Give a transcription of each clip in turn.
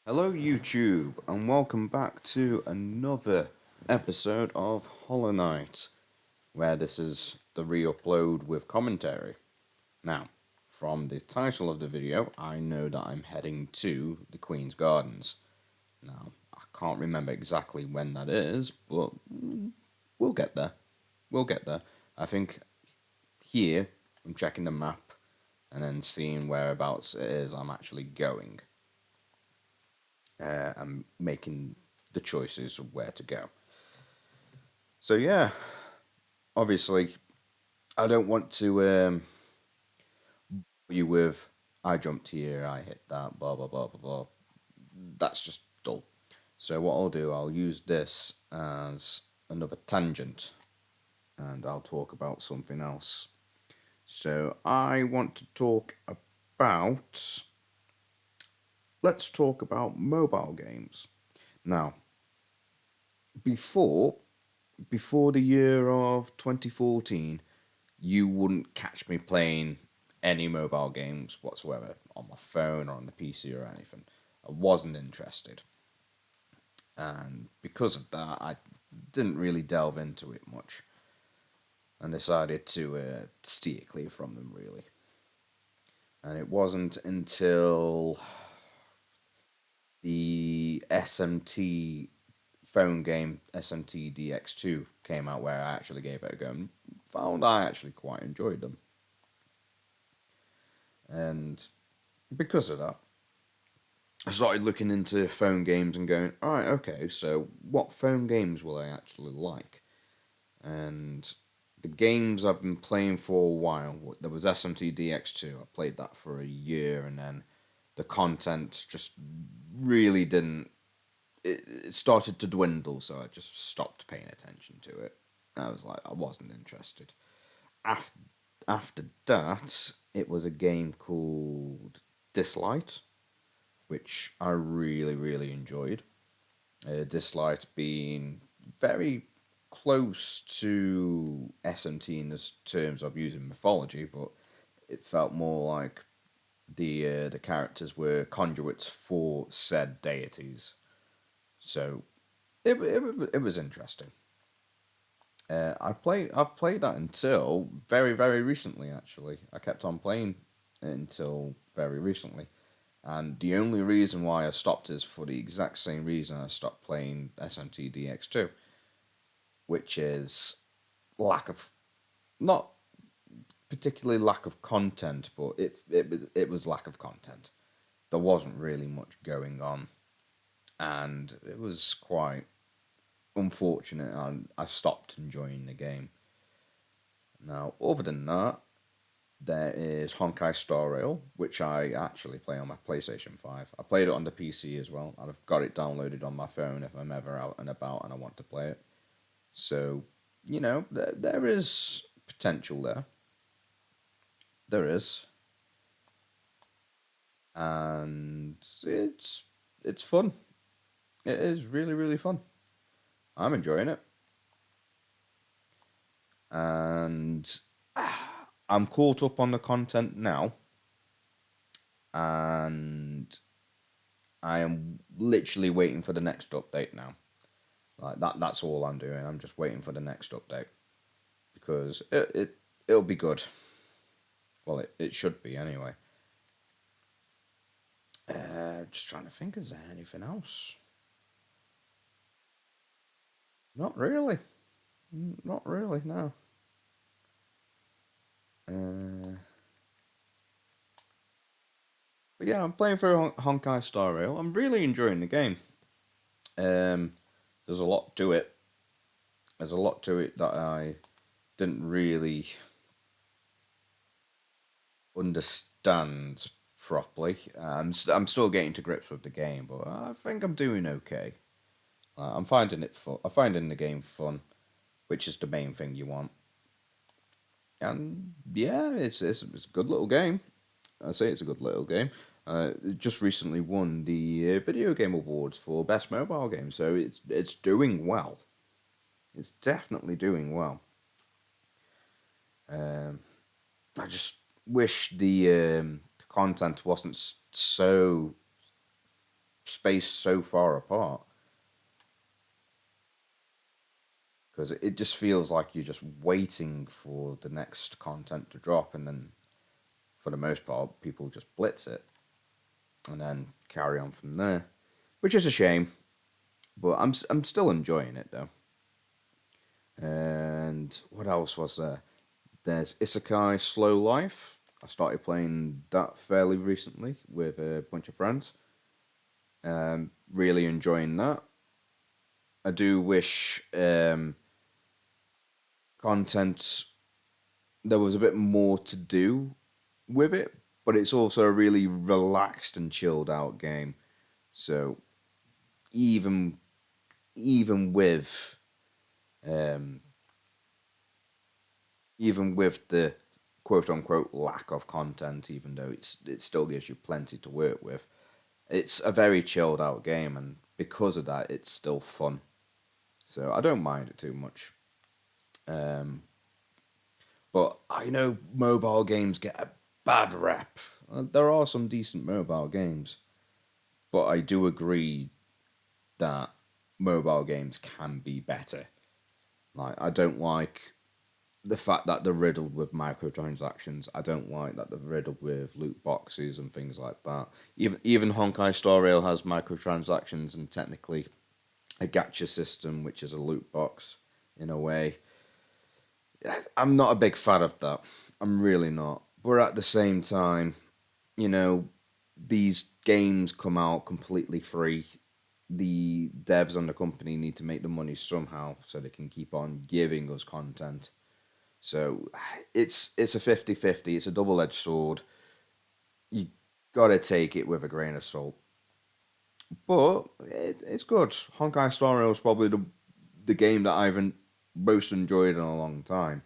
Hello, YouTube, and welcome back to another episode of Hollow Knight, where this is the re-upload with commentary. Now, from the title of the video, I know that I'm heading to the Queen's Gardens. Now, I can't remember exactly when that is, but we'll get there. We'll get there. I think here, I'm checking the map and then seeing whereabouts it is I'm actually going. And making the choices of where to go. So yeah, obviously, I don't want to you with I jumped here, I hit that, blah blah blah blah blah. That's just dull. So what I'll do, I'll use this as another tangent, and I'll talk about something else. So I want to talk about. Let's talk about mobile games. Now, before before the year of 2014, you wouldn't catch me playing any mobile games whatsoever on my phone or on the PC or anything. I wasn't interested. And because of that, I didn't really delve into it much and decided to steer clear from them, really. And it wasn't until the SMT phone game SMT DX2 came out where I actually gave it a go and found I actually quite enjoyed them. And because of that, I started looking into phone games and going, all right, okay, so what phone games will I actually like? And the games I've been playing for a while, there was SMT DX2. I played that for a year, and then the content just really didn't. It started to dwindle, so I just stopped paying attention to it. I was like, I wasn't interested. After, after that, it was a game called Dislight, which I really, really enjoyed. Dislight being very close to SMT in the terms of using mythology, but it felt more like the characters were conduits for said deities. So it was interesting. I've played that until very very recently. Actually, I kept on playing it until very recently. And the only reason why I stopped is for the exact same reason I stopped playing SMT DX2, which is lack of, not particularly lack of content, but it was lack of content. There wasn't really much going on, and it was quite unfortunate, and I stopped enjoying the game. Now, other than that, there is Honkai Star Rail, which I actually play on my PlayStation 5. I played it on the PC as well, and I've got it downloaded on my phone if I'm ever out and about and I want to play it. So, there is potential there. There is. And it's fun. It is really, really fun. I'm enjoying it. And I'm caught up on the content now. And I am literally waiting for the next update now. Like that's all I'm doing. I'm just waiting for the next update because it'll be good. Well, it should be anyway. Just trying to think, is there anything else? Not really. Not really. No. Uh, but yeah, I'm playing for Honkai Star Rail. I'm really enjoying the game. Um, there's a lot to it. There's a lot to it that I didn't really understand properly. I'm still getting to grips with the game, but I think I'm doing okay. I'm finding it fun. I'm finding the game fun, which is the main thing you want. And yeah, it's a good little game. I say it's a good little game. It just recently won the video game awards for best mobile game, so it's doing well. It's definitely doing well. Um, I just wish the content wasn't so spaced so far apart because it just feels like you're just waiting for the next content to drop, and then for the most part, people just blitz it and then carry on from there, which is a shame. But I'm still enjoying it though. And what else was there? There's Isekai Slow Life. I started playing that fairly recently with a bunch of friends. Really enjoying that. I do wish content there was a bit more to do with it, but it's also a really relaxed and chilled out game. So even even with um, even with the quote unquote lack of content, even though it still gives you plenty to work with, it's a very chilled out game, and because of that, it's still fun. So I don't mind it too much. Um, but I know mobile games get a bad rep. There are some decent mobile games, but I do agree that mobile games can be better. Like I don't like the fact that they're riddled with microtransactions. I don't like that they're riddled with loot boxes and things like that. Even Honkai Star Rail has microtransactions and technically a gacha system, which is a loot box in a way. I'm not a big fan of that. I'm really not. But at the same time, you know, these games come out completely free. The devs and the company need to make the money somehow so they can keep on giving us content. So it's a 50-50. It's a double-edged sword. You got to take it with a grain of salt. But it's good. Honkai Star Rail is probably the game that I've most enjoyed in a long time.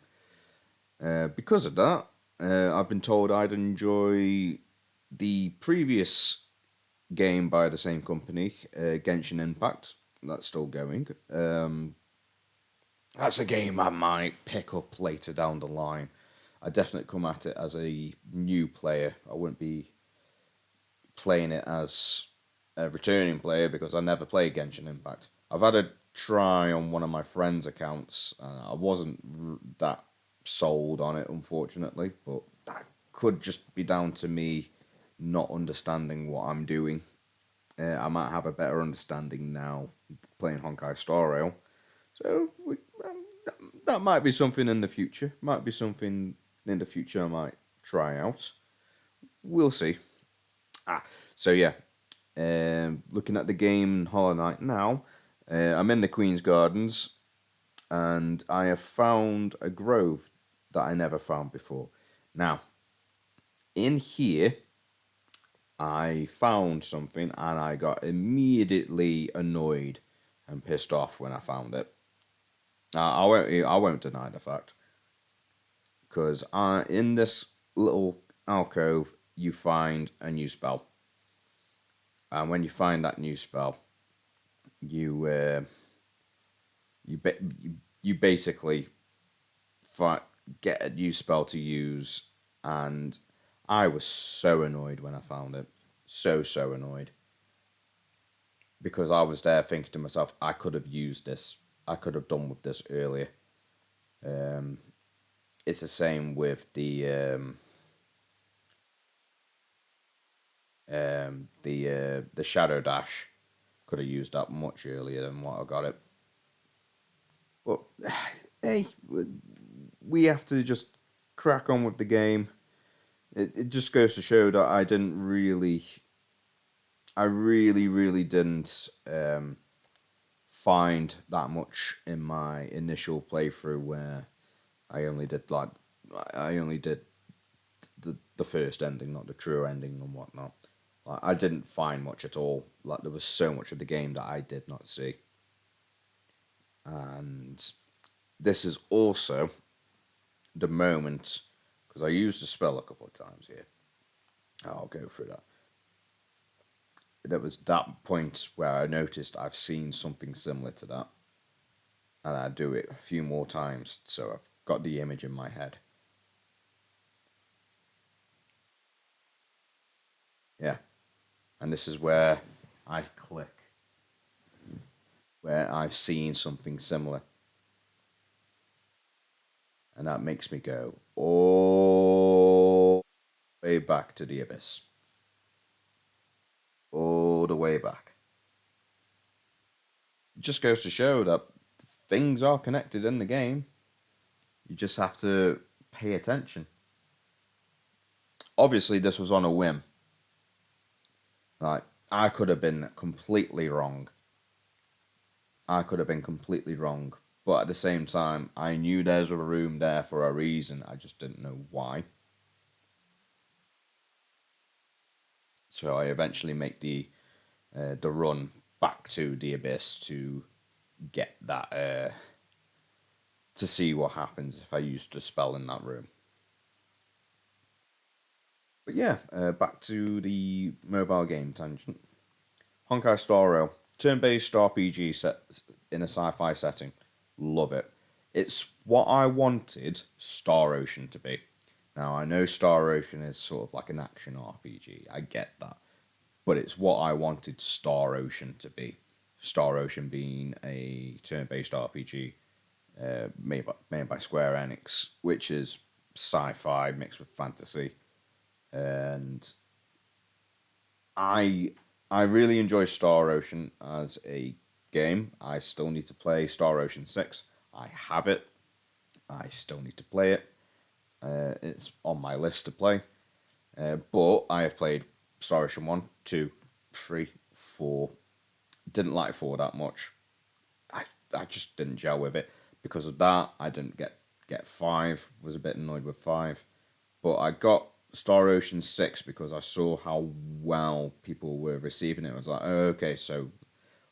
Because of that, I've been told I'd enjoy the previous game by the same company, Genshin Impact. That's still going. That's a game I might pick up later down the line. I definitely come at it as a new player. I wouldn't be playing it as a returning player because I never played Genshin Impact. I've had a try on one of my friends' accounts. I wasn't that sold on it, unfortunately, but that could just be down to me not understanding what I'm doing. I might have a better understanding now playing Honkai Star Rail. So that might be something in the future. Might be something in the future I might try out. We'll see. So yeah, looking at the game Hollow Knight now, I'm in the Queen's Gardens, and I have found a grove that I never found before. Now, in here, I found something, and I got immediately annoyed and pissed off when I found it. I won't deny the fact, because in this little alcove you find a new spell, and when you find that new spell, you you basically get a new spell to use, and I was so annoyed when I found it, so annoyed, because I was there thinking to myself, I could have used this, I could have done with this earlier. Um, it's the same with the Shadow Dash. Could have used that much earlier than what I got it. But hey, we have to just crack on with the game. It just goes to show that I really didn't find that much in my initial playthrough where I only did like I only did the first ending, not the true ending and whatnot. Like, I didn't find much at all. Like there was so much of the game that I did not see, and this is also the moment because I used the spell a couple of times here. I'll go through that. There was that point where I noticed I've seen something similar to that, and I do it a few more times, so I've got the image in my head. Yeah, and this is where I click where I've seen something similar, and that makes me go all the way back to the abyss, all the way back. It just goes to show that things are connected in the game. You just have to pay attention. Obviously, this was on a whim. Like, I could have been completely wrong. I could have been completely wrong. But at the same time, I knew there's a room there for a reason. I just didn't know why. So I eventually make the run back to the abyss to get that to see what happens if I use the spell in that room. But yeah, back to the mobile game tangent. Honkai Star Rail, turn-based RPG set in a sci-fi setting. Love it. It's what I wanted Star Ocean to be. Now I know Star Ocean is sort of like an action RPG. I get that, but it's what I wanted Star Ocean to be. Star Ocean being a turn-based RPG made by Square Enix, which is sci-fi mixed with fantasy, and I I really enjoy Star Ocean as a game. I still need to play Star Ocean 6. I have it. I still need to play it. It's on my list to play. But I have played Star Ocean 1, 2, 3, 4. Didn't like 4 that much. I just didn't gel with it. Because of that, I didn't get 5. Was a bit annoyed with 5. But I got Star Ocean 6 because I saw how well people were receiving it. I was like, oh, okay, so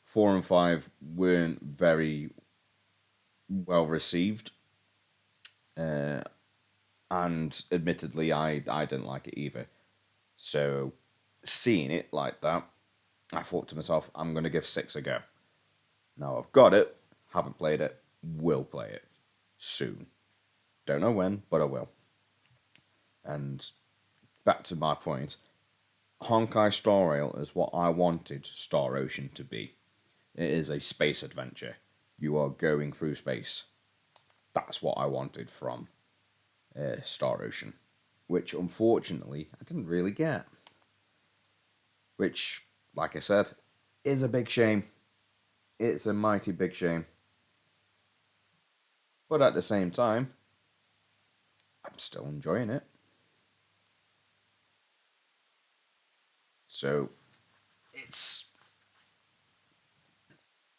4 and 5 weren't very well received. And admittedly, I didn't like it either. So seeing it like that, I thought to myself, I'm going to give 6 a go. Now I've got it, haven't played it, will play it soon. Don't know when, but I will. And back to my point, Honkai Star Rail is what I wanted Star Ocean to be. It is a space adventure. You are going through space. That's what I wanted from Star Ocean, which unfortunately I didn't really get. Which, like I said, is a big shame. It's a mighty big shame. But at the same time, I'm still enjoying it. So it's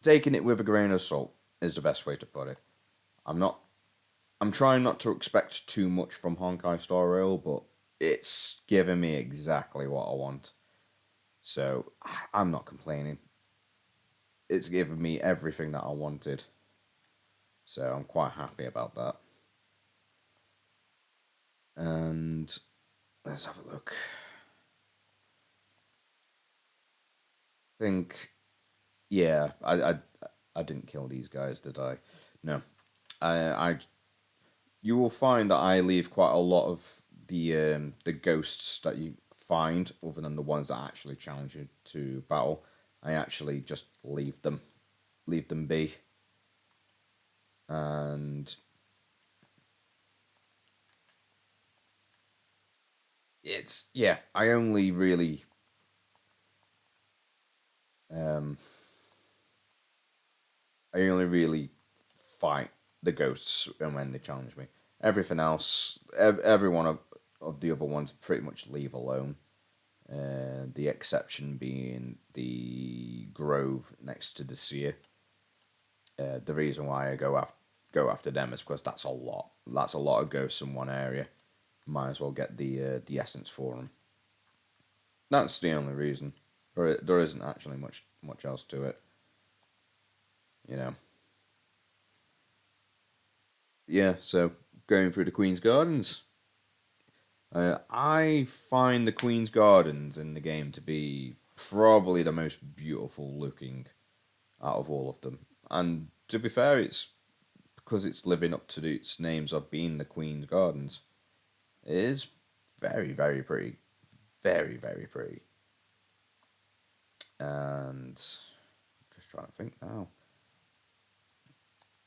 taking it with a grain of salt is the best way to put it. I'm not. I'm trying not to expect too much from Honkai Star Rail, but it's giving me exactly what I want. So I'm not complaining. It's given me everything that I wanted. So I'm quite happy about that. And let's have a look. I think, yeah, I didn't kill these guys, did I? No, I you will find that I leave quite a lot of the ghosts that you find, other than the ones that actually challenge you to battle. I actually just leave them be, and it's yeah. Um, I only really fight the ghosts and when they challenge me. Everything else, every one of the other ones, pretty much leave alone. The exception being the grove next to the seer. The reason why I go after them is because that's a lot. That's a lot of ghosts in one area. Might as well get the essence for them. That's the only reason. There isn't actually much else to it. You know. Yeah. So going through the Queen's Gardens. I find the Queen's Gardens in the game to be probably the most beautiful looking out of all of them. And to be fair, it's because it's living up to its names of being the Queen's Gardens. It is very, very pretty. Very, very pretty. just trying to think now.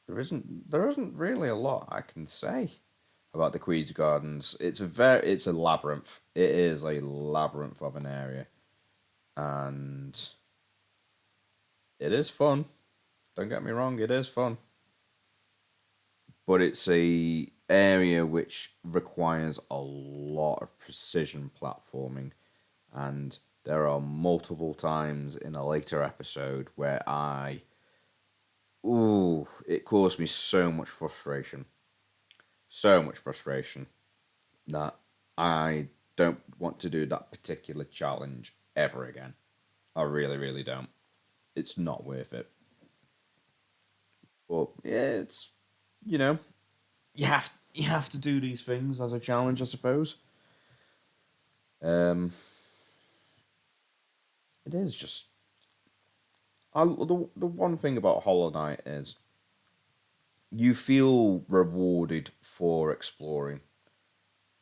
There isn't really a lot I can say about the Queen's Gardens. It's a labyrinth. It is a labyrinth of an area, and it is fun. Don't get me wrong, it is fun, but it's a area which requires a lot of precision platforming, and there are multiple times in a later episode where it caused me so much frustration that I don't want to do that particular challenge ever again. I really, really don't. It's not worth it. But yeah, it's you know you have to do these things as a challenge, I suppose. Um, it is just the one thing about Hollow Knight is you feel rewarded for exploring.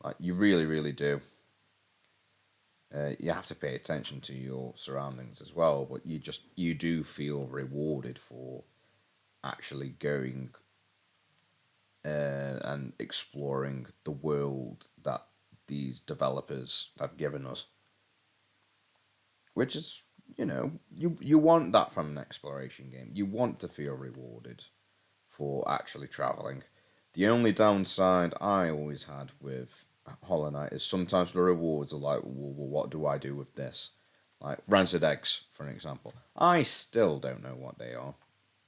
Like you really, really do. You have to pay attention to your surroundings as well, but you do feel rewarded for actually going and exploring the world that these developers have given us. Which is, you want that from an exploration game. You want to feel rewarded for actually traveling. The only downside I always had with Hollow Knight is sometimes the rewards are like, well, what do I do with this? Like rancid eggs, for an example. I still don't know what they are.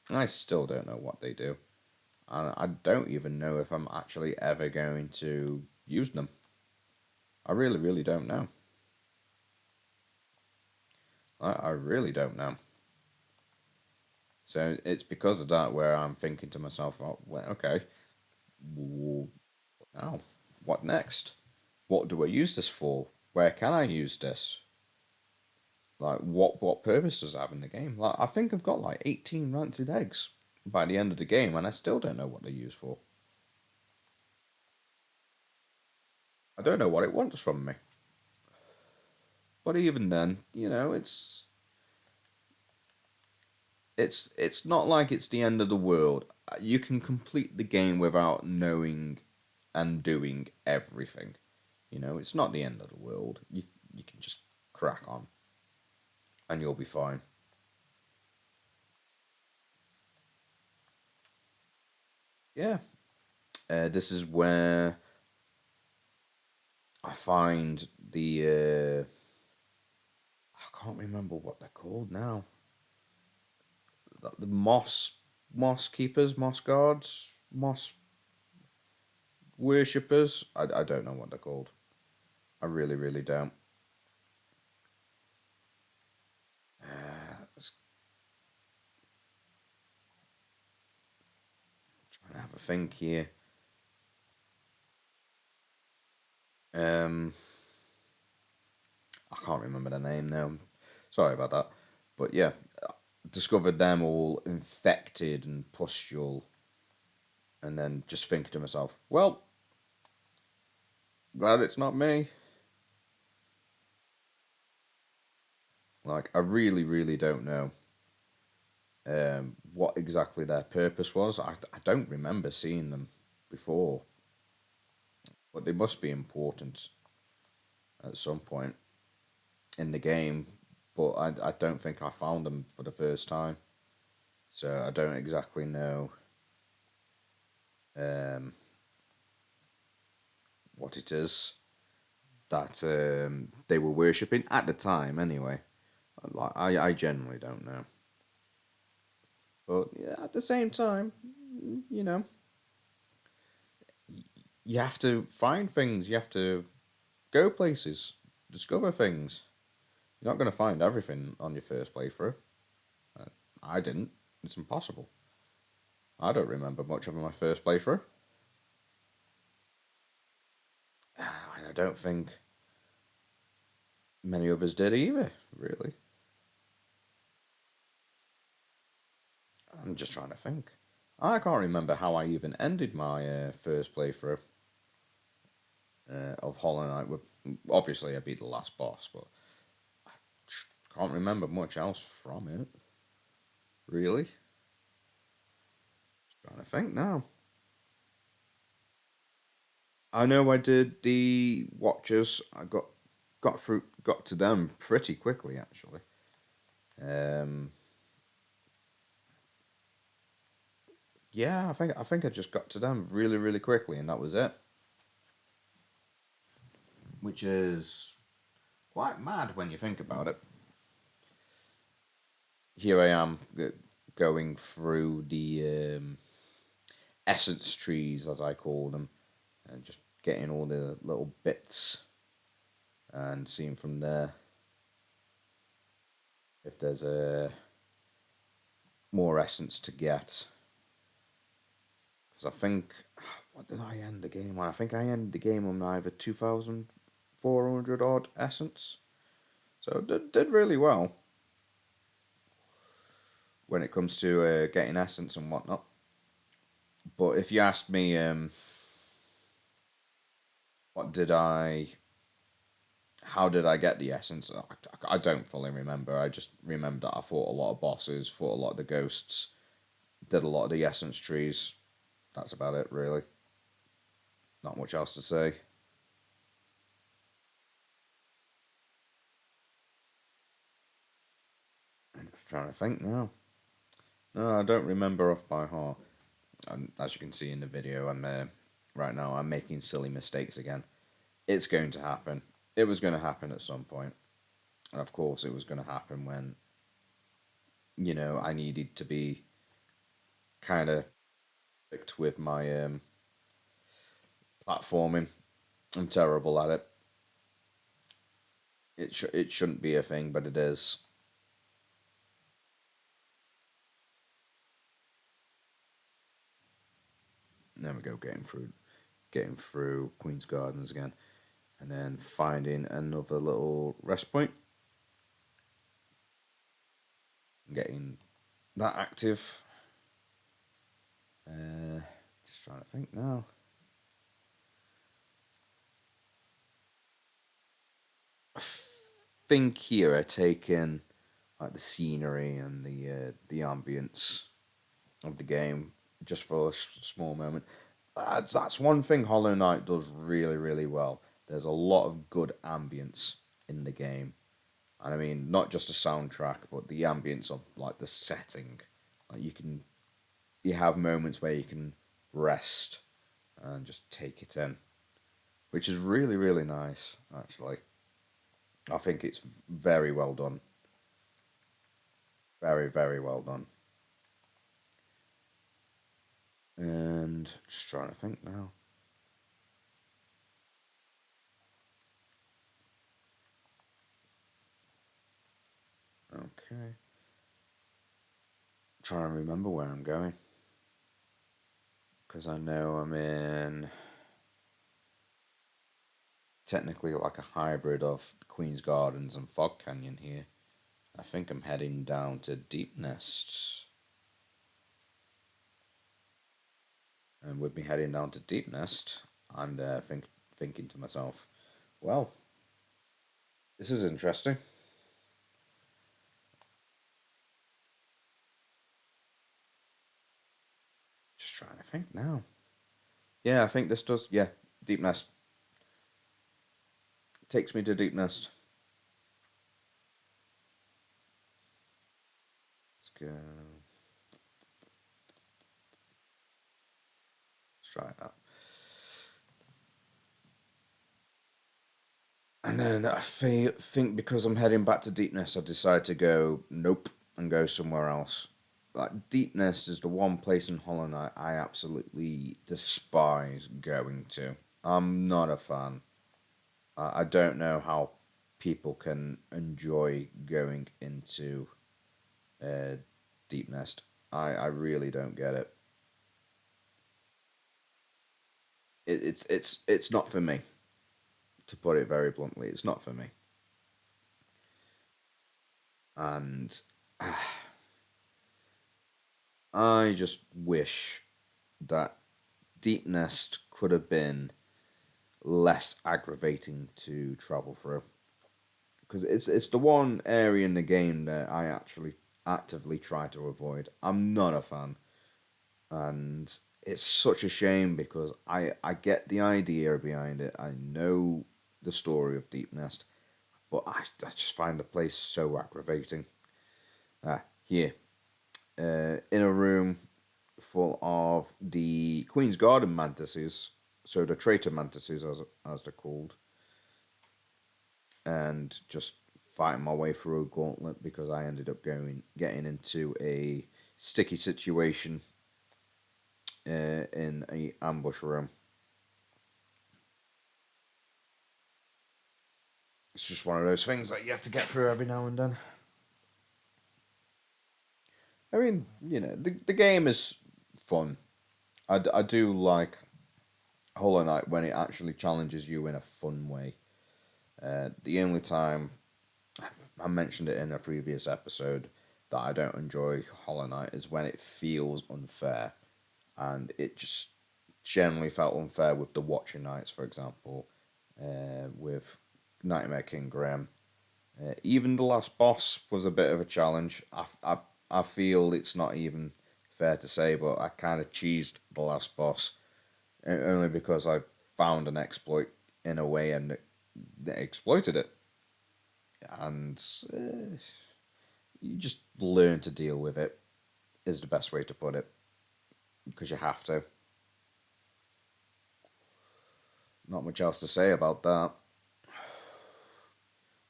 I still don't know what they do. And I don't even know if I'm actually ever going to use them. I really, really don't know. I really don't know. So it's because of that where I'm thinking to myself, oh, well, okay, well, now what next? What do I use this for? Where can I use this? Like, what purpose does it have in the game? Like, I think I've got like 18 rancid eggs by the end of the game, and I still don't know what they're used for. I don't know what it wants from me. But even then, it's not like it's the end of the world. You can complete the game without knowing and doing everything. It's not the end of the world. You can just crack on, and you'll be fine. Yeah. This is where I find I can't remember what they're called now. The moss keepers, moss guards, moss worshippers. I don't know what they're called. I really, really don't. Let's try and have a think here. Um, I can't remember the name now. Sorry about that. But yeah, discovered them all infected and pustule, and then just thinking to myself, well, glad it's not me. Like, I really, really don't know what exactly their purpose was. I don't remember seeing them before, but they must be important at some point in the game. But I don't think I found them for the first time, so I don't exactly know um, what it is that they were worshipping at the time. Anyway, like I generally don't know, but yeah, at the same time, you know, you have to find things. You have to go places, discover things. You're not going to find everything on your first playthrough. Uh, I didn't. It's impossible. I don't remember much of my first playthrough. I don't think many others did either, really. I'm just trying to think. I can't remember how I even ended my first playthrough of Hollow Knight. Obviously, I beat the last boss, but Can't remember much else from it, really. Trying to think now. I know I did the Watchers. Got to them pretty quickly actually. Um, yeah, I think I just got to them really really quickly, and that was it. Which is quite mad when you think about it. Here I am going through the essence trees, as I call them, and just getting all the little bits and seeing from there if there's more essence to get. Because I think, what did I end the game on? I think I ended the game on either 2,400 odd essence. So it did really well when it comes to getting essence and whatnot. But if you asked me, what did I how did I get the essence? I don't fully remember. I just remember that I fought a lot of bosses, fought a lot of the ghosts, did a lot of the essence trees. That's about it, really. Not much else to say. I'm just trying to think now. No, I don't remember off by heart. And as you can see in the video, right now I'm making silly mistakes again. It's going to happen. It was going to happen at some point, and of course, it was going to happen when I needed to be kind of picked with my platforming. I'm terrible at it. It shouldn't be a thing, but it is. There we go, getting through Queen's Gardens again, and then finding another little rest point, and getting that active. Uh, just trying to think now. I think here I take in like the scenery and the ambience of the game just for a small moment. That's one thing Hollow Knight does really, really well. There's a lot of good ambience in the game. And I mean, not just the soundtrack, but the ambience of like the setting. Like you have moments where you can rest and just take it in, which is really, really nice, actually. I think it's very well done. Very, very well done. And just trying to think now. Okay. Trying to remember where I'm going. Because I know I'm in technically like a hybrid of Queen's Gardens and Fog Canyon here. I think I'm heading down to Deep Nest. And with me heading down to Deep Nest, I'm thinking to myself, well, this is interesting. Just trying to think now. Yeah, I think this does. Yeah, Deep Nest takes me to Deep Nest. Let's go. Let's try that. And then think because I'm heading back to Deep Nest, I decide to go nope and go somewhere else. Like Deep Nest is the one place in Hollow Knight I absolutely despise going to. I'm not a fan. I don't know how people can enjoy going into uh, Deep Nest. I really don't get it. It's not for me. To put it very bluntly, it's not for me. And I just wish that Deep Nest could have been less aggravating to travel through. because it's the one area in the game that I actually actively try to avoid. I'm not a fan, and it's such a shame because I get the idea behind it. I know the story of Deep Nest, but I just find the place so aggravating. Here, in a room full of the Queen's Garden mantises, so the traitor mantises as they're called, and just fighting my way through a gauntlet because I ended up getting into a sticky situation in a ambush room. It's just one of those things that you have to get through every now and then. I mean, the game is fun. I do like Hollow Knight when it actually challenges you in a fun way. The only time I mentioned it in a previous episode that I don't enjoy Hollow Knight is when it feels unfair, and it just generally felt unfair with the Watcher Knights, for example, with Nightmare King Graham. Even the last boss was a bit of a challenge. I feel it's not even fair to say, but I kind of cheesed the last boss only because I found an exploit in a way and they exploited it. And you just learn to deal with it, is the best way to put it, because you have to. Not much else to say about that.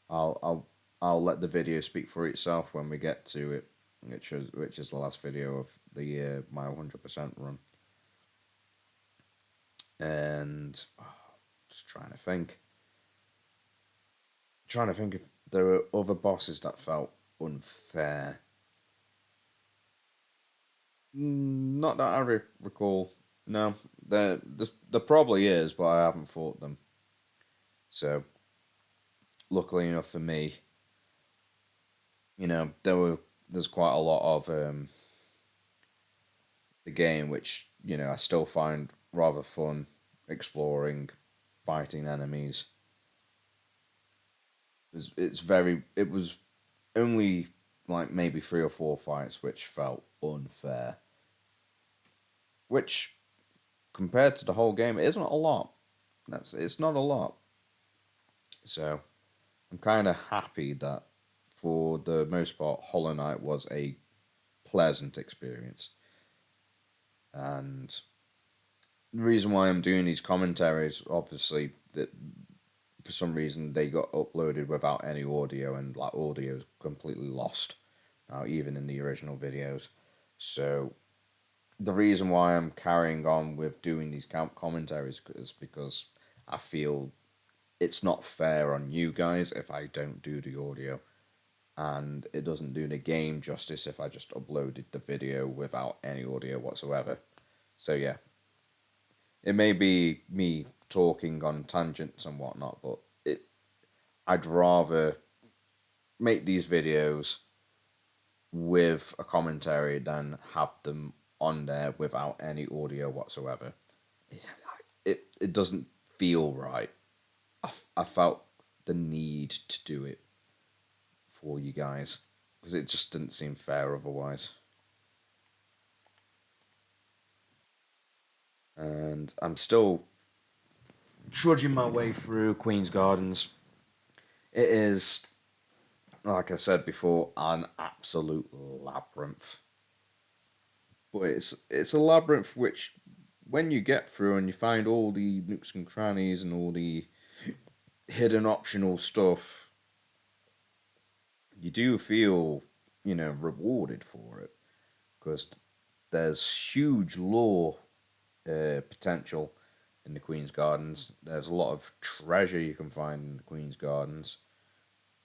I'll I'll I'll let the video speak for itself when we get to it, which is the last video of the my 100% run. And just trying to think if there were other bosses that felt unfair. Not that I recall. No, there probably is, but I haven't fought them. So luckily enough for me, there's quite a lot of the game which I still find rather fun exploring, fighting enemies. It was only like maybe 3 or 4 fights which felt unfair, which compared to the whole game it isn't a lot. It's not a lot. So I'm kind of happy that for the most part Hollow Knight was a pleasant experience. And the reason why I'm doing these commentaries, obviously, that for some reason they got uploaded without any audio, and like audio is completely lost now, even in the original videos. So the reason why I'm carrying on with doing these commentaries is because I feel it's not fair on you guys if I don't do the audio, and it doesn't do the game justice if I just uploaded the video without any audio whatsoever. So yeah, it may be me talking on tangents and whatnot, but I'd rather make these videos with a commentary than have them on there without any audio whatsoever. It doesn't feel right. I felt the need to do it for you guys because it just didn't seem fair otherwise. And I'm still trudging my way through Queen's Gardens. It is, like I said before, an absolute labyrinth. But it's a labyrinth which, when you get through and you find all the nooks and crannies and all the hidden optional stuff, you do feel, rewarded for it because there's huge lore potential in the Queen's Gardens. There's a lot of treasure you can find in the Queen's Gardens.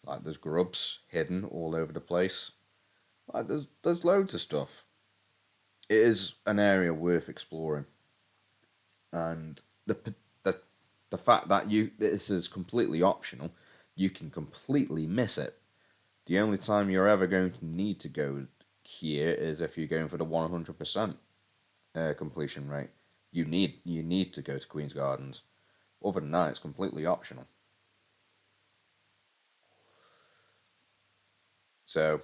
Like there's grubs hidden all over the place. Like there's loads of stuff. It is an area worth exploring, and the the fact that this is completely optional, you can completely miss it. The only time you're ever going to need to go here is if you're going for the 100% completion rate. You need to go to Queen's Gardens. Other than that, it's completely optional. So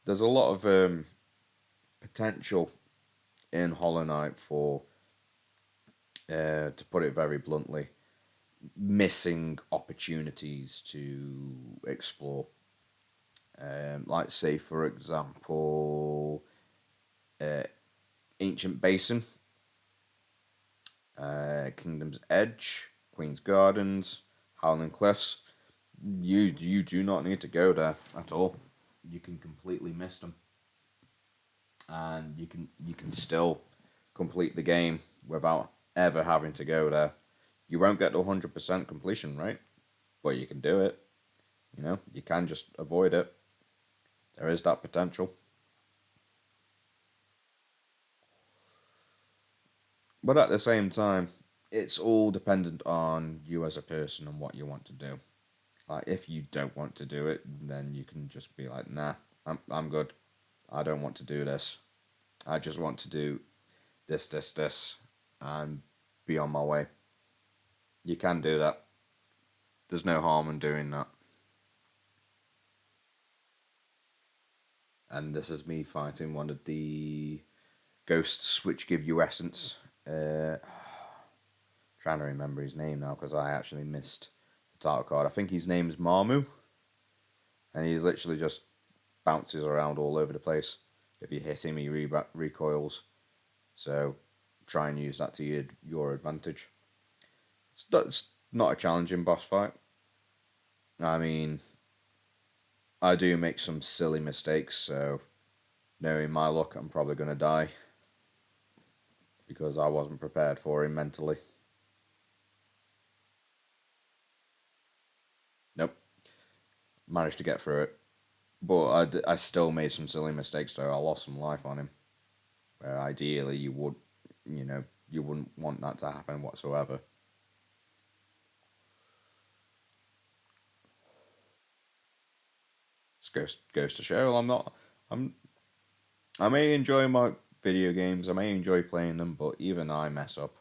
there's a lot of potential in Hollow Knight for, to put it very bluntly, missing opportunities to explore. Like, say, for example, uh, Ancient Basin, Kingdom's Edge, Queen's Gardens, Howling Cliffs. You do not need to go there at all. You can completely miss them, and you can still complete the game without ever having to go there. You won't get the 100% completion rate, but you can do it. You can just avoid it. There is that potential. But at the same time, it's all dependent on you as a person and what you want to do. Like, if you don't want to do it, then you can just be like, nah, I'm good. I don't want to do this. I just want to do this, and be on my way. You can do that. There's no harm in doing that. And this is me fighting one of the ghosts which give you essence. Trying to remember his name now because I actually missed the title card. I think his name's Marmu, and he's literally just bounces around all over the place. If you hit him, he recoils. So try and use that to your advantage. That's not a challenging boss fight. I mean, I do make some silly mistakes, so knowing my luck, I'm probably going to die because I wasn't prepared for him mentally. Nope, managed to get through it. But I still made some silly mistakes though. I lost some life on him. Where ideally you wouldn't want that to happen whatsoever. Just goes to show I'm not. I'm. I may enjoy my video games. I may enjoy playing them, but even I mess up.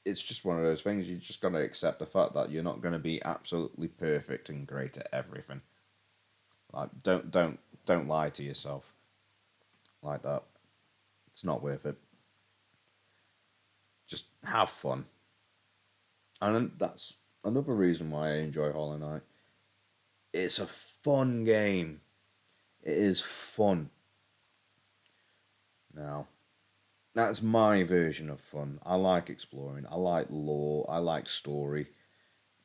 It's just one of those things. You just gotta accept the fact that you're not gonna be absolutely perfect and great at everything. Like, don't lie to yourself like that. It's not worth it. Just have fun, and that's another reason why I enjoy Hollow Knight. It's a fun game. It is fun. Now, that's my version of fun. I like exploring. I like lore. I like story.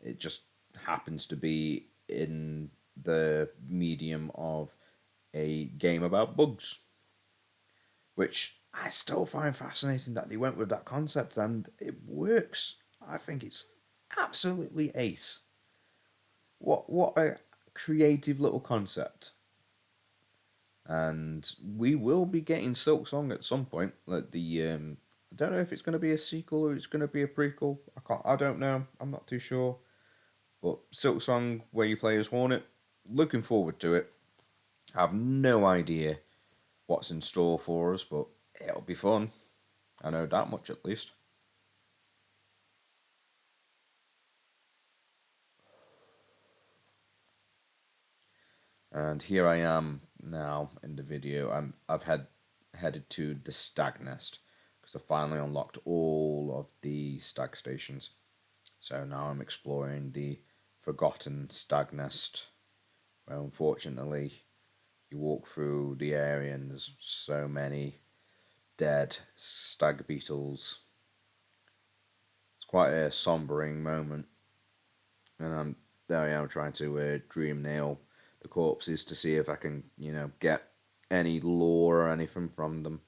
It just happens to be in the medium of a game about bugs, which I still find fascinating that they went with that concept and it works. I think it's absolutely ace. What a creative little concept. And we will be getting Silk Song at some point. Like, I don't know if it's going to be a sequel or it's going to be a prequel. I don't know. I'm not too sure. But Silk Song, where you play as Hornet, looking forward to it. I have no idea what's in store for us, but it'll be fun. I know that much at least. And here I am now in the video. I've headed to the Stag Nest because I finally unlocked all of the stag stations. So now I'm exploring the forgotten Stag Nest, where unfortunately you walk through the area and there's so many dead stag beetles. It's quite a sombering moment, and there I am trying to dream nail the corpses to see if I can, get any lore or anything from them.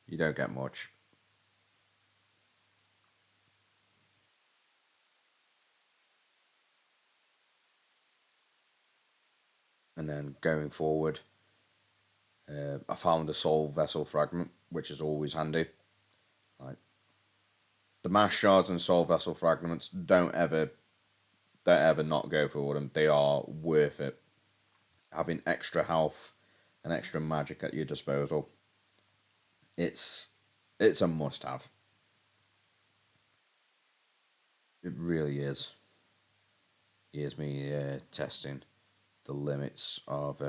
You don't get much. And then going forward, I found a soul vessel fragment, which is always handy. Like, the mass shards and soul vessel fragments, don't ever not go for them. They are worth it. Having extra health and extra magic at your disposal, it's it's a must have. It really is. Here's me testing the limits of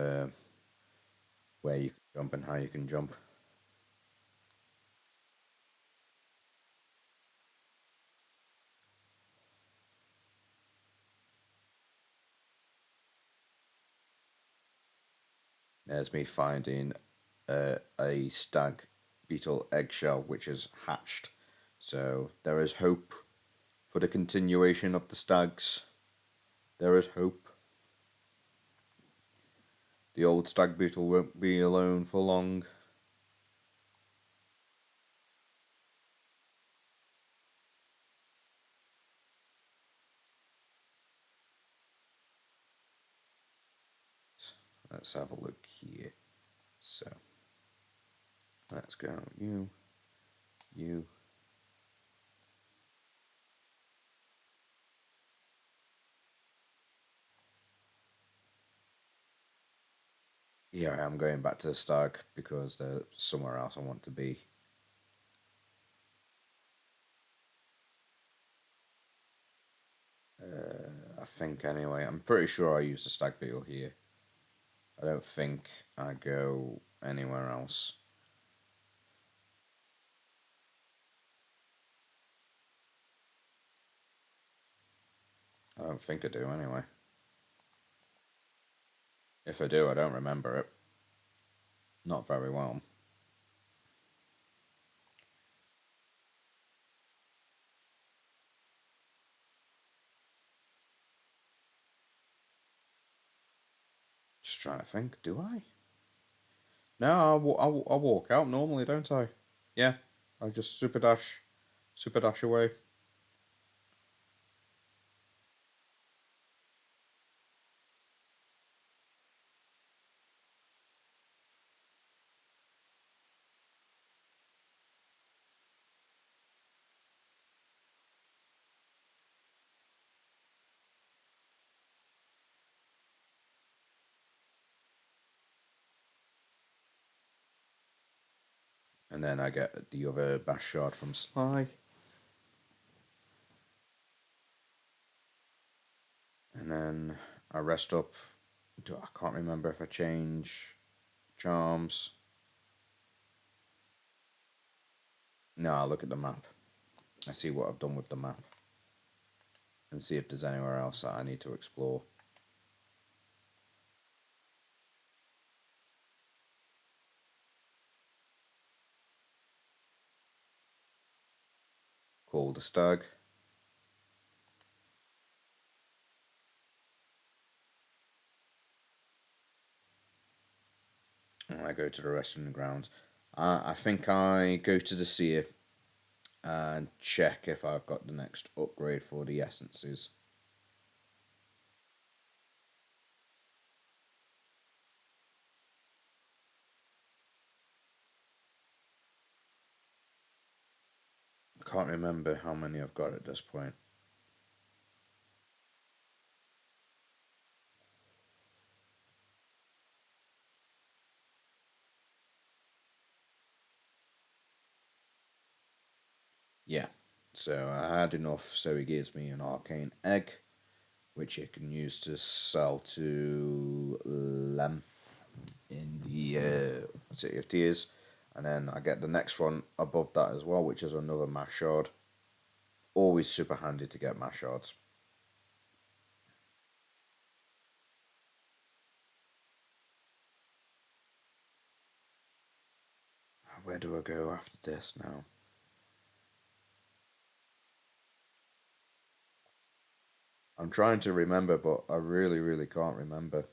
where you can jump and how you can jump. There's me finding a stag beetle eggshell which is hatched. So there is hope for the continuation of the stags. There is hope. The old stag beetle won't be alone for long. Let's have a look here. So let's go. You. Here I am going back to the stag because there's somewhere else I want to be. I think anyway. I'm pretty sure I use the stag beetle here. I don't think I go anywhere else. I don't think I do anyway. If I do, I don't remember it. Not very well. Just trying to think. Do I? No, I walk out normally, don't I? Yeah, I just super dash away. And then I get the other bash shard from Sly. And then I rest up. I can't remember if I change charms. No, I look at the map. I see what I've done with the map. And see if there's anywhere else that I need to explore. Call the stag. And I go to the resting grounds. I think I go to the seer and check if I've got the next upgrade for the essences. I can't remember how many I've got at this point. Yeah, so I had enough, so he gives me an arcane egg, which he can use to sell to Lem in the City of Tears. And then I get the next one above that as well, which is another mash shard. Always super handy to get mash shards. Where do I go after this now? I'm trying to remember, but I really, really can't remember.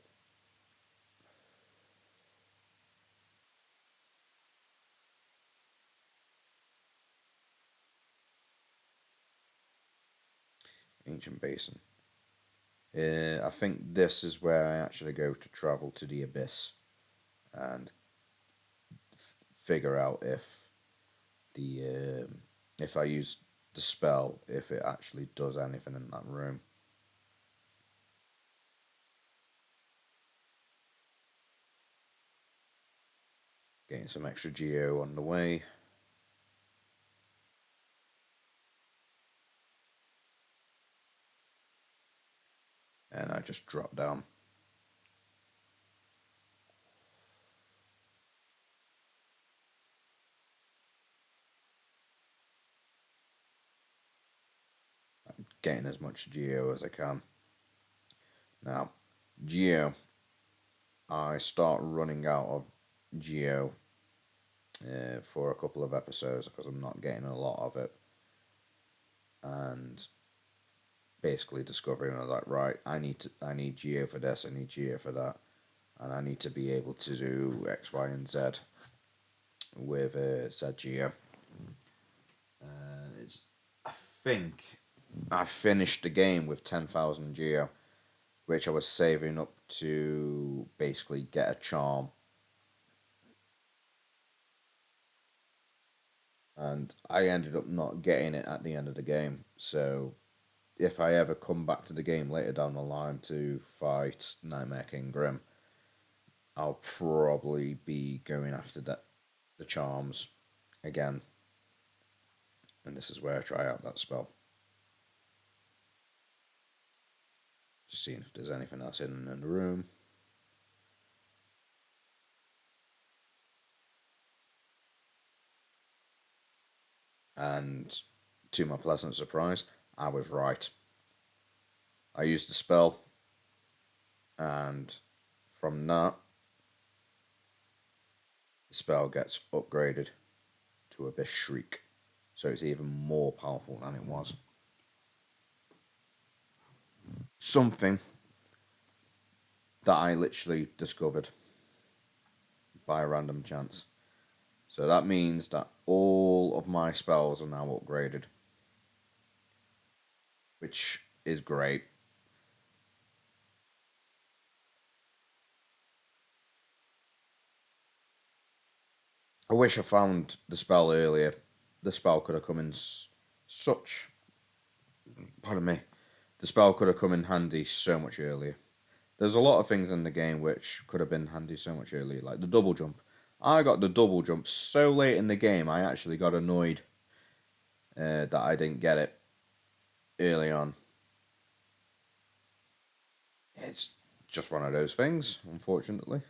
Ancient Basin. I think this is where I actually go to travel to the Abyss and figure out the if I use the spell, if it actually does anything in that room. Getting some extra geo on the way. just dropped down. Getting as much Geo as I can. Now, Geo, I start running out of Geo for a couple of episodes because I'm not getting a lot of it. And basically discovering I was like, right, I need Geo for this, I need Geo for that, and I need to be able to do X, Y, and Z with said Geo. It's I think I finished the game with 10,000 Geo, which I was saving up to basically get a charm. And I ended up not getting it at the end of the game. So if I ever come back to the game later down the line to fight Nightmare King Grim, I'll probably be going after the charms again. And this is where I try out that spell. Just seeing if there's anything else hidden in the room. And to my pleasant surprise, I was right. I used the spell, and from that, the spell gets upgraded to Abyss Shriek. So it's even more powerful than it was. Something that I literally discovered by a random chance. So that means that all of my spells are now upgraded, which is great. I wish I found the spell earlier. The spell could have come in such. Pardon me. The spell could have come in handy so much earlier. There's a lot of things in the game which could have been handy so much earlier, like the double jump. I got the double jump so late in the game, I actually got annoyed that I didn't get it early on. It's just one of those things, unfortunately.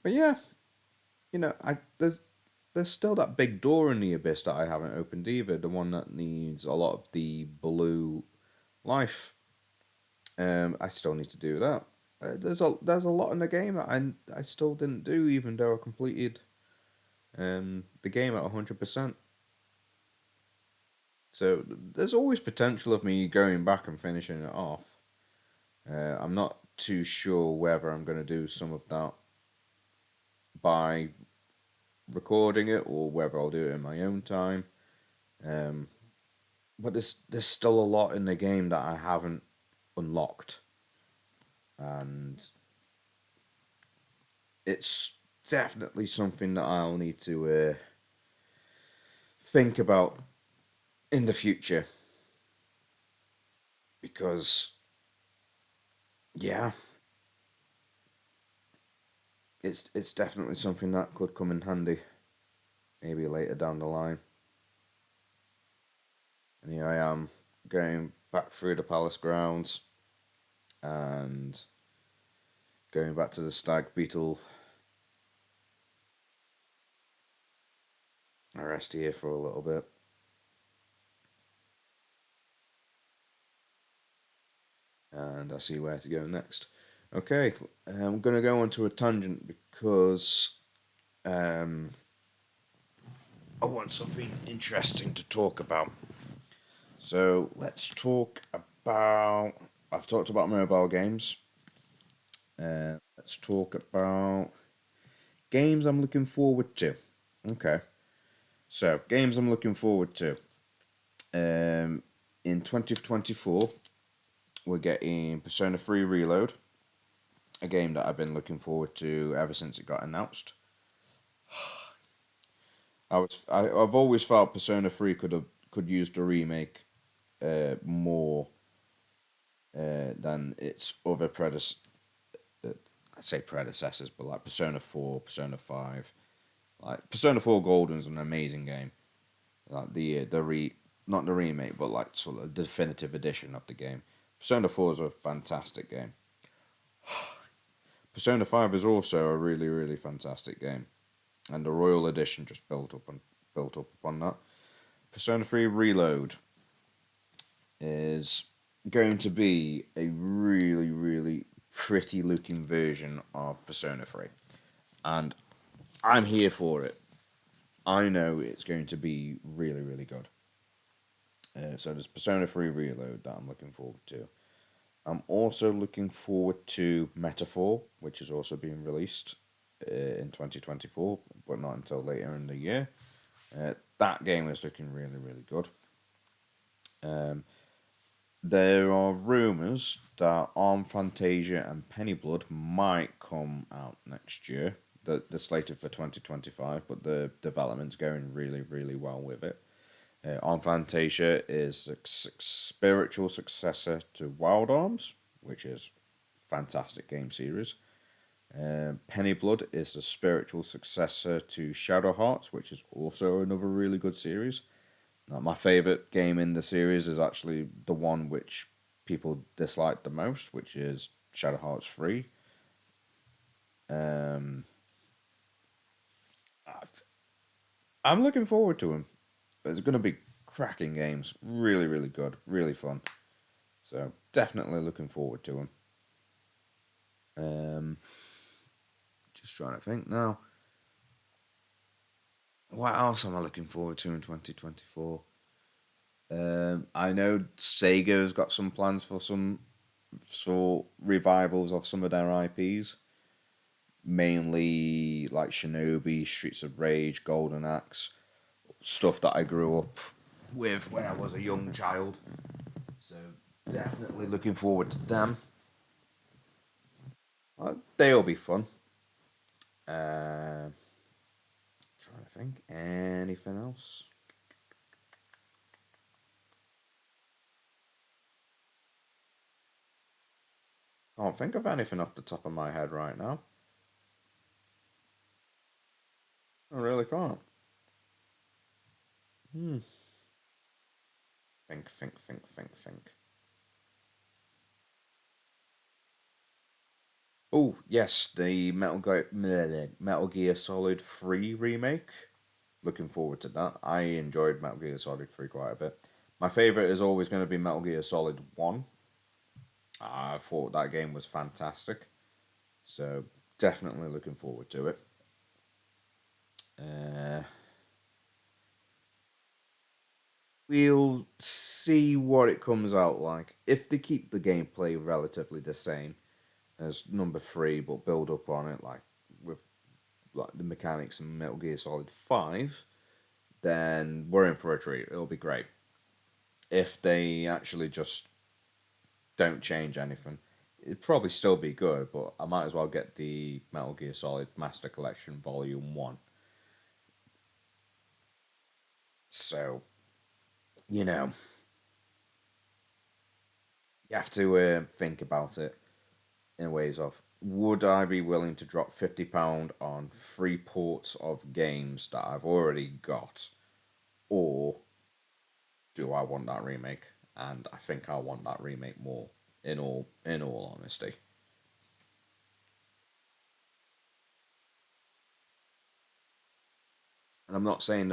But yeah, there's still that big door in the abyss that I haven't opened either. The one that needs a lot of the blue life. I still need to do that. There's a lot in the game that I still didn't do, even though I completed the game at 100%. So there's always potential of me going back and finishing it off. I'm not too sure whether I'm going to do some of that by recording it or whether I'll do it in my own time. Um, but there's still a lot in the game that I haven't unlocked, and it's definitely something that I'll need to think about in the future because yeah, it's definitely something that could come in handy maybe later down the line. And here I am going back through the palace grounds and going back to the stag beetle. I rest here for a little bit. And I see where to go next. Okay, I'm going to go on to a tangent because um, I want something interesting to talk about. So let's talk about. I've talked about mobile games. Let's talk about games I'm looking forward to. Okay, so games I'm looking forward to. In 2024, we're getting Persona 3 Reload, a game that I've been looking forward to ever since it got announced. I've always felt Persona 3 could use the remake more than its other predecessor. I'd say predecessors, but like Persona 4, Persona 5. Like Persona 4 Golden is an amazing game. Like the not the remake, but like sort of the definitive edition of the game. Persona 4 is a fantastic game. Persona 5 is also a really, really fantastic game. And the Royal Edition just built up upon that. Persona 3 Reload is going to be a really, really pretty looking version of Persona 3. And I'm here for it. I know it's going to be really, really good. So there's Persona 3 Reload that I'm looking forward to. I'm also looking forward to Metaphor, which is also being released in 2024, but not until later in the year. That game is looking really, really good. There are rumours that Arm Fantasia and Penny Blood might come out next year. They're slated for 2025, but the development's going really, really well with it. Arm Fantasia is the spiritual successor to Wild Arms, which is a fantastic game series. Penny Blood is the spiritual successor to Shadow Hearts, which is also another really good series. Now, my favourite game in the series is actually the one which people dislike the most, which is Shadow Hearts 3. Um, I'm looking forward to them. It's going to be cracking games. Really, really good. Really fun. So, definitely looking forward to them. Just trying to think now. What else am I looking forward to in 2024? I know Sega's got some plans for some revivals of some of their IPs, mainly like Shinobi, Streets of Rage, Golden Axe, stuff that I grew up with when I was a young child. So definitely looking forward to them. They'll be fun. Uh, Trying to think anything else. Can't think of anything off the top of my head right now. I really can't. Hmm. Think. Oh, yes, the Metal Gear Solid 3 remake. Looking forward to that. I enjoyed Metal Gear Solid 3 quite a bit. My favourite is always going to be Metal Gear Solid 1. I thought that game was fantastic. So, definitely looking forward to it. Uh, we'll see what it comes out like. If they keep the gameplay relatively the same as number 3, but build up on it, like with like the mechanics in Metal Gear Solid 5, then we're in for a treat. It'll be great. If they actually just don't change anything, it'd probably still be good, but I might as well get the Metal Gear Solid Master Collection Volume 1. So, you know, you have to think about it in ways of would I be willing to drop £50 on 3 ports of games that I've already got, or do I want that remake? And I think I want that remake more. In all honesty, and I'm not saying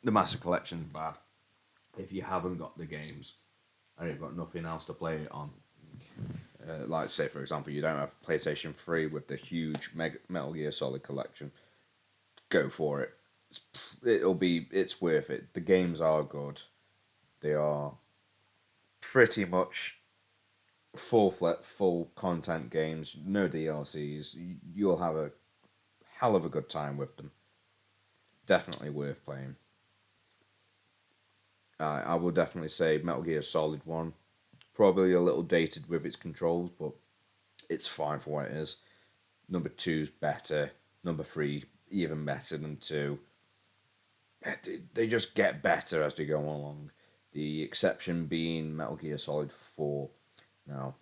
the Master Collection's bad. If you haven't got the games and you've got nothing else to play it on, like say for example you don't have PlayStation 3 with the huge Metal Gear Solid collection, go for it. It's worth it. The games are good. They are pretty much full content games, no DLCs. You'll have a hell of a good time with them. Definitely worth playing. I will definitely say Metal Gear Solid 1. Probably a little dated with its controls, but it's fine for what it is. Number two's better. Number three, even better than two. They just get better as they go along. The exception being Metal Gear Solid 4. Now,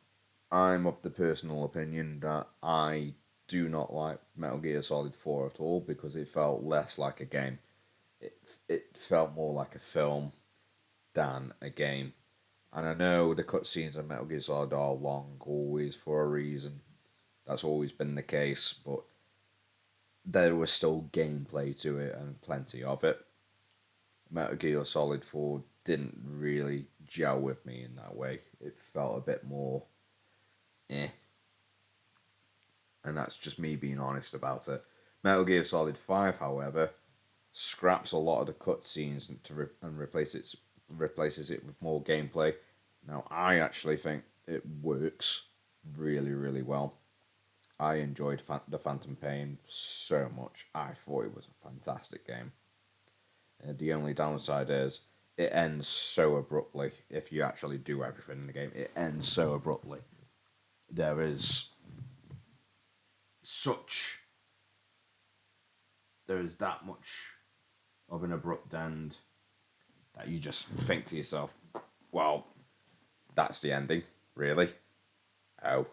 I'm of the personal opinion that I do not like Metal Gear Solid 4 at all because it felt less like a game. It felt more like a film than a game. And I know the cutscenes of Metal Gear Solid are long, always for a reason. That's always been the case, but there was still gameplay to it and plenty of it. Metal Gear Solid 4 didn't really gel with me in that way. It felt a bit more eh. And that's just me being honest about it. Metal Gear Solid 5, however, scraps a lot of the cutscenes and replaces it with more gameplay. Now, I actually think it works really, really well. I enjoyed the Phantom Pain so much. I thought it was a fantastic game. The only downside is it ends so abruptly. If you actually do everything in the game, it ends so abruptly. There is such there is that much of an abrupt end that you just think to yourself, well, that's the ending, really? Oh.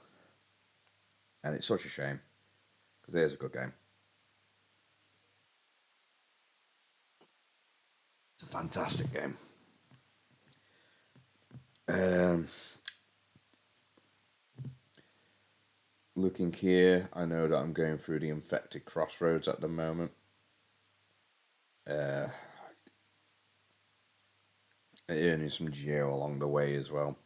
And it's such a shame, because it is a good game. It's a fantastic game. Um, Looking here, I know that I'm going through the infected crossroads at the moment. Uh, Earning some geo along the way as well.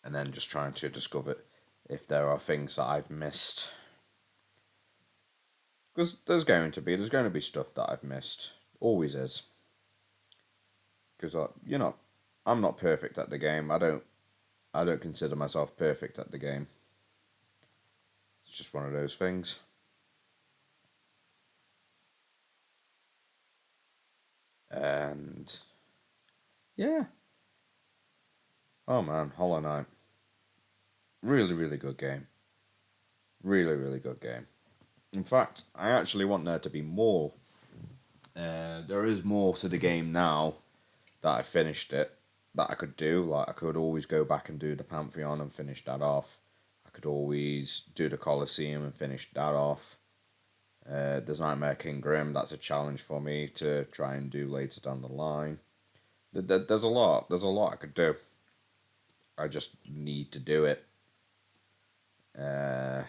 And then just trying to discover if there are things that I've missed. Because there's going to be stuff that I've missed. Always is. Because I'm not perfect at the game. I don't consider myself perfect at the game. It's just one of those things. And yeah. Oh man, Hollow Knight. Really, really good game. Really, really good game. In fact, I actually want there to be more. There is more to the game now that I finished it that I could do. Like I could always go back and do the Pantheon and finish that off. I could always do the Colosseum and finish that off. There's Nightmare King Grim. That's a challenge for me to try and do later down the line. There's a lot. There's a lot I could do. I just need to do it. Uh,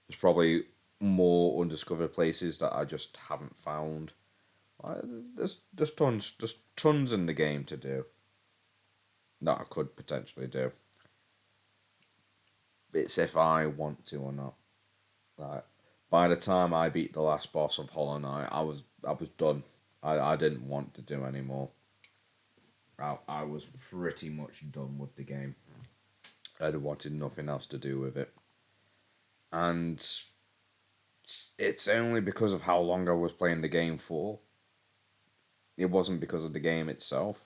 there's probably more undiscovered places that I just haven't found. There's tons in the game to do that I could potentially do. It's if I want to or not. Like by the time I beat the last boss of Hollow Knight, I was done. I didn't want to do anymore. I was pretty much done with the game. I wanted nothing else to do with it. And it's only because of how long I was playing the game for. It wasn't because of the game itself.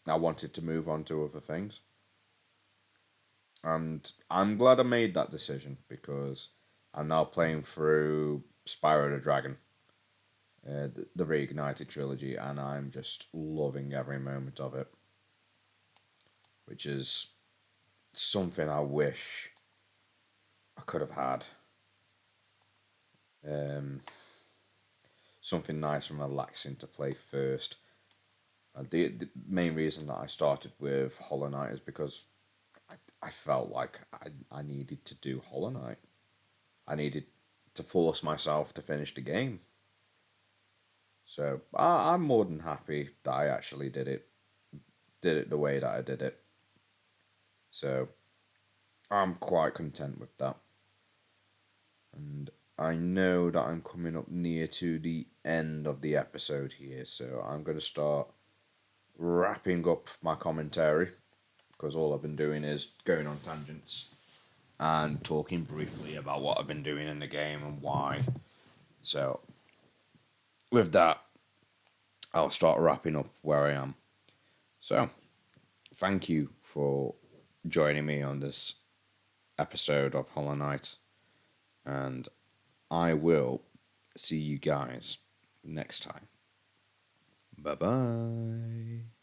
I wanted to move on to other things. And I'm glad I made that decision because I'm now playing through Spyro the Dragon, the Reignited trilogy, and I'm just loving every moment of it. Which is something I wish I could have had. Um, Something nice and relaxing to play first. The main reason that I started with Hollow Knight is because I felt like I needed to do Hollow Knight. I needed to force myself to finish the game. So I'm more than happy that I actually did it the way that I did it. So I'm quite content with that. And I know that I'm coming up near to the end of the episode here, so I'm going to start wrapping up my commentary because all I've been doing is going on tangents and talking briefly about what I've been doing in the game and why. So, with that, I'll start wrapping up where I am. So, thank you for joining me on this episode of Hollow Knight, and I will see you guys next time. Bye bye.